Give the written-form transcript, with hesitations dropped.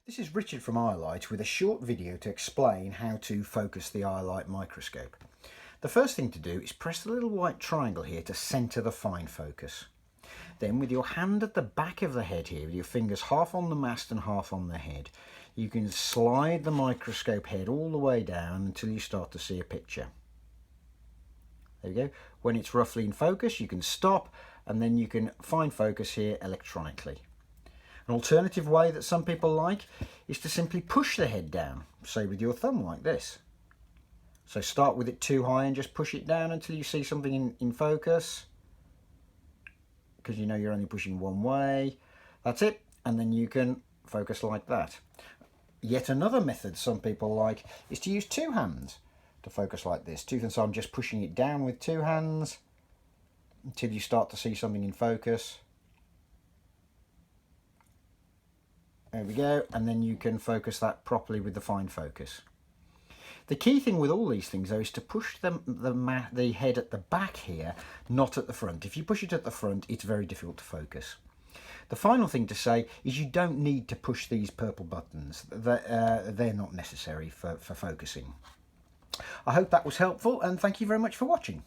This is Richard from ioLight with a short video to explain how to focus the ioLight microscope. The first thing to do is press the little white triangle here to centre the fine focus. Then with your hand at the back of the head here, with your fingers half on the mast and half on the head, you can slide the microscope head all the way down until you start to see a picture. There we go. When it's roughly in focus, you can stop and then you can fine focus here electronically. An alternative way that some people like is to simply push the head down, say with your thumb like this. So start with it too high and just push it down until you see something in focus, because you know you're only pushing one way. That's it, and then you can focus like that. Yet another method some people like is to use two hands to focus like this. So I'm just pushing it down with two hands until you start to see something in focus. There we go, and then you can focus that properly with the fine focus. The key thing with all these things though is to push the head at the back here, not at the front. If you push it at the front, it's very difficult to focus. The final thing to say is you don't need to push these purple buttons. They're not necessary for focusing. I hope that was helpful, and thank you very much for watching.